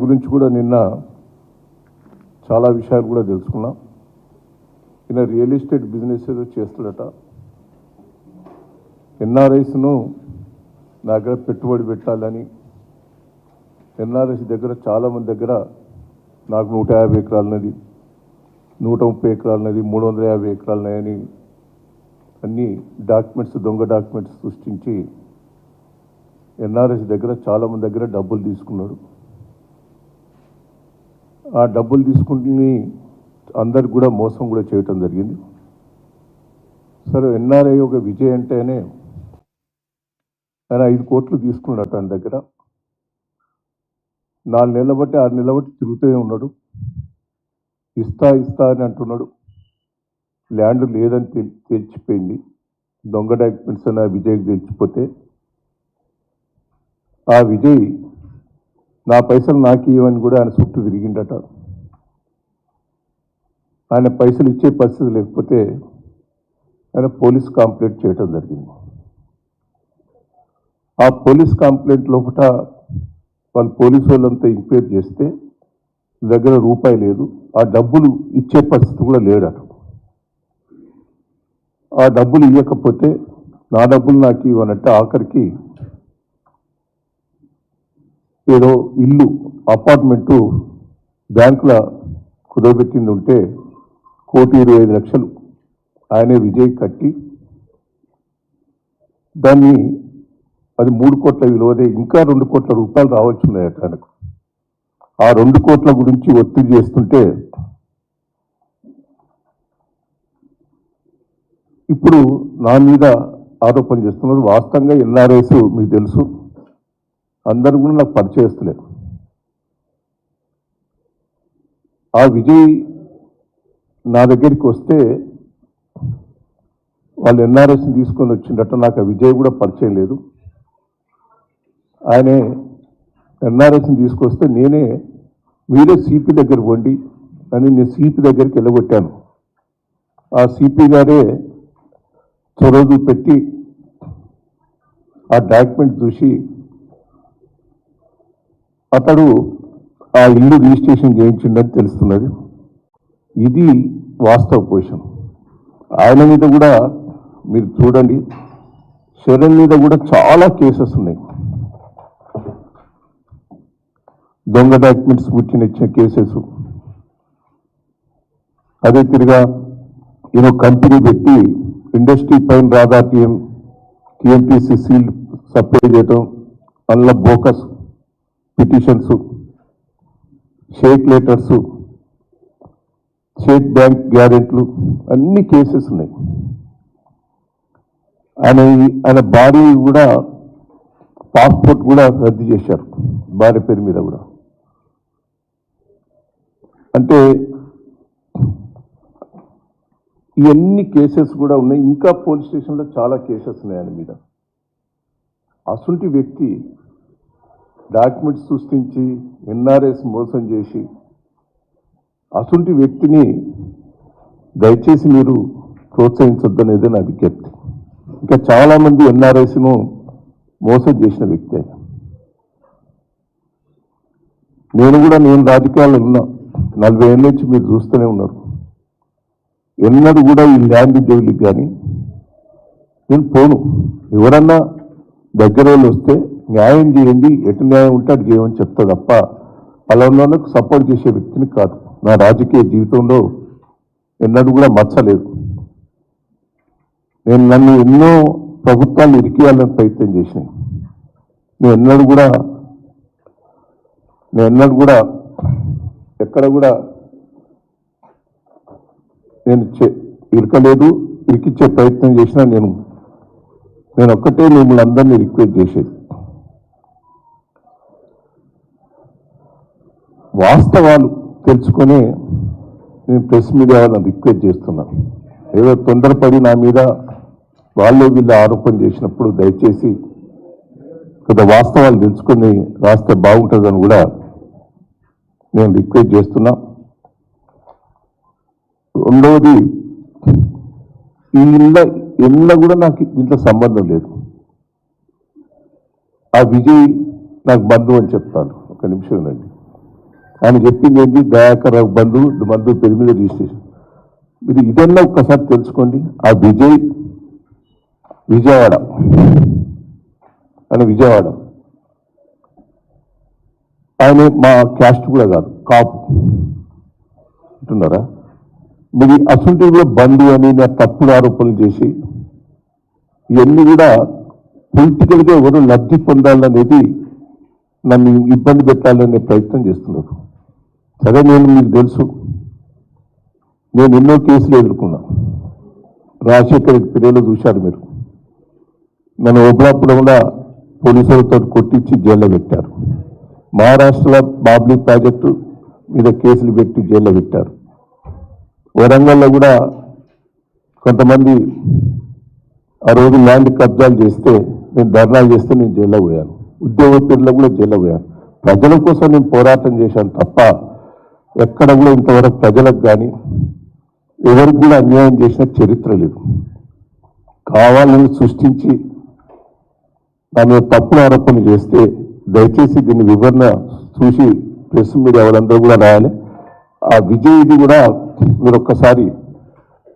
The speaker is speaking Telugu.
గురించి కూడా నిన్న చాలా విషయాలు కూడా తెలుసుకున్నాం. ఈయన రియల్ ఎస్టేట్ బిజినెస్ ఏదో చేస్తాడట. ఎన్ఆర్ఐస్ను నా దగ్గర పెట్టుబడి పెట్టాలని, ఎన్ఆర్ఐస్ దగ్గర చాలామంది దగ్గర నాకు 150 ఎకరాలన్నది, 130 ఎకరాలన్నది, 350 ఎకరాలన్నాయని అన్ని డాక్యుమెంట్స్, దొంగ డాక్యుమెంట్స్ సృష్టించి ఎన్ఆర్ఐస్ దగ్గర చాలామంది దగ్గర డబ్బులు తీసుకున్నాడు. ఆ డబ్బులు తీసుకుని అందరికి కూడా మోసం కూడా చేయటం జరిగింది. సరే, ఎన్ఆర్ఐ ఒక విజయ్ అంటేనే ఆయన 5 కోట్లు తీసుకున్నాడు. ఆయన దగ్గర 4 నెలల బట్టి 6 నెలల బట్టి తిరుగుతూనే ఉన్నాడు. ఇస్తా అని అంటున్నాడు. ల్యాండ్ లేదని తెలిసిపోయింది. దొంగ డాక్యుమెంట్స్ అని ఆ విజయ్కి తెలిసిపోతే ఆ విజయ్ నా పైసలు నాకు ఇవ్వని కూడా ఆయన చుట్టూ తిరిగిండట. ఆయన పైసలు ఇచ్చే పరిస్థితి లేకపోతే ఆయన పోలీస్ కంప్లైంట్ చేయడం జరిగింది. ఆ పోలీస్ కంప్లైంట్ లోపల వాళ్ళు పోలీసు వాళ్ళంతా ఎంక్వైరీ చేస్తే దగ్గర రూపాయి లేదు, ఆ డబ్బులు ఇచ్చే పరిస్థితి కూడా లేడట. ఆ డబ్బులు ఇవ్వకపోతే నా డబ్బులు నాకు ఇవ్వనంటే ఆఖరికి ఏదో ఇల్లు, అపార్ట్మెంటు బ్యాంకుల కుదవబెట్టింది ఉంటే 1,25,00,000 ఆయనే విజయ్ కట్టి దాన్ని, అది 3 కోట్ల విలువదే, ఇంకా 2 కోట్ల రూపాయలు రావచ్చు ఉన్నాయట ఆయనకు. ఆ 2 కోట్ల గురించి ఒత్తిడి చేస్తుంటే ఇప్పుడు నా మీద ఆరోపణ చేస్తున్నారు. వాస్తవంగా ఎన్ఆర్ఐస్ మీకు తెలుసు, అందరూ కూడా నాకు పరిచయస్తులేదు. ఆ విజయ్ నా దగ్గరికి వస్తే వాళ్ళు ఎన్ఆర్ఎస్ని తీసుకొని వచ్చిండట. నాకు ఆ విజయ్ కూడా పరిచయం లేదు. ఆయనే ఎన్ఆర్ఎస్ని తీసుకొస్తే మీరే సిపి దగ్గర పోండి అని నేను సిపి దగ్గరికి వెళ్ళగొట్టాను. ఆ సిపి గారే చొరవ పెట్టి ఆ డాక్యుమెంట్ చూసి అతడు ఆ ఇల్లు రిజిస్ట్రేషన్ చేయించిండని తెలుస్తున్నది. ఇది వాస్తవ పొజిషన్. ఆయన మీద కూడా మీరు చూడండి, శరణ్ మీద కూడా చాలా కేసెస్ ఉన్నాయి. దొంగ డాక్యుమెంట్స్ పుట్టినిచ్చిన కేసెస్. అదే తిరిగా ఈయన కంపెనీ పెట్టి ఇండస్ట్రీ పైన రాధా టీఎంపీసీ సీల్ సప్లై చేయటం, అందులో bogus petitions, cheque letters, state bank గ్యారెంట్లు, అన్ని కేసెస్ ఉన్నాయి. ఆయన భార్య కూడా పాస్పోర్ట్ కూడా రద్దు చేశారు, భార్య పేరు మీద కూడా. అంటే ఇవన్నీ కేసెస్ కూడా ఉన్నాయి. ఇంకా పోలీస్ స్టేషన్లో చాలా కేసెస్ ఉన్నాయి ఆయన మీద. అసంటి వ్యక్తి డాక్యుమెంట్స్ సృష్టించి ఎన్ఆర్ఎస్ మోసం చేసి, అసంటి వ్యక్తిని దయచేసి మీరు ప్రోత్సహించొద్దనేది నా విజ్ఞప్తి. ఇంకా చాలామంది ఎన్ఆర్ఐస్ను మోసం చేసిన వ్యక్తి ఆయన. నేను రాజకీయాల్లో ఉన్నా, 40 ఏళ్ళ నుంచి మీరు చూస్తూనే ఉన్నారు. ఎన్నడూ కూడా ఈ ల్యాండ్ జైలుకి కానీ నేను పోను. ఎవరన్నా దగ్గర వాళ్ళు వస్తే న్యాయం చేయండి, ఎటు న్యాయం ఉంటే అటు చేయమని చెప్తా తప్ప పలానాకు సపోర్ట్ చేసే వ్యక్తిని కాదు. నా రాజకీయ జీవితంలో ఎన్నడూ కూడా మచ్చలేదు. నన్ను ఎన్నో ప్రభుత్వాలు ఇరికియాలని ప్రయత్నం చేసినాయి. నేను ఎన్నడూ కూడా ఎక్కడ కూడా నేను ఇరకలేదు. ఇరికిచ్చే ప్రయత్నం చేసినా నేను ఒక్కటే మిమ్మల్ని అందరినీ రిక్వెస్ట్ చేసేది, వాస్తవాలు తెలుసుకొని నేను ప్రెస్ మీడియా వాళ్ళని రిక్వెస్ట్ చేస్తున్నాను. ఏదో తొందరపడి నా మీద వీళ్ళు ఆరోపణ చేసినప్పుడు దయచేసి కొంత వాస్తవాలు తెలుసుకొని రాస్తే బాగుంటుందని కూడా నేను రిక్వెస్ట్ చేస్తున్నా. రెండవది, ఈ ఇళ్ళ కూడా నాకు ఇంట్లో సంబంధం లేదు. ఆ విజయ్ నాకు బంధువు అని చెప్తాను. ఒక నిమిషం రండి. ఆయన చెప్పింది ఏంటి, దయాకర్ బంధు పేరు మీద రిజిస్ట్రేషన్. మీరు ఇదన్నా ఒక్కసారి తెలుసుకోండి. ఆ విజయవాడ ఆయన మా క్యాస్ట్ కూడా కాదు, కాపు అంటున్నారా. మీరు అసంటిలో బంధు అని నా తప్పుడు ఆరోపణలు చేసి ఇవన్నీ కూడా పొలిటికల్గా ఎవరు లబ్ధి పొందాలనేది నన్ను ఇబ్బంది పెట్టాలనే ప్రయత్నం చేస్తున్నారు. సరే, మీకు తెలుసు, నేను ఎన్నో కేసులు ఎదుర్కొన్నా. రాజశేఖర్ పీరియడ్లో చూశారు మీరు. నన్ను ఒబ్లాపురంలో పోలీసులతో కొట్టించి జైల్లో పెట్టారు. మహారాష్ట్రలో బాబ్లీ ప్రాజెక్టు మీద కేసులు పెట్టి జైల్లో పెట్టారు. వరంగల్లో కూడా కొంతమంది ఆ రోజు ల్యాండ్ కబ్జాలు చేస్తే, నేను ధర్నాలు చేస్తే నేను జైల్లో పోయాను. ఉద్యోగ పేర్లో కూడా జైల్లో పోయాను. ప్రజల కోసం నేను పోరాటం చేశాను తప్ప ఎక్కడ కూడా ఇంతవరకు ప్రజలకు కానీ ఎవరికి కూడా అన్యాయం చేసిన చరిత్ర లేదు. కావాలని సృష్టించి దాని తప్పుడు ఆరోపణ చేస్తే దయచేసి దీన్ని వివరణ చూసి ప్రెస్ మీడియా వాళ్ళందరూ కూడా రాయాలి. ఆ విజయ్ది కూడా మీరు ఒక్కసారి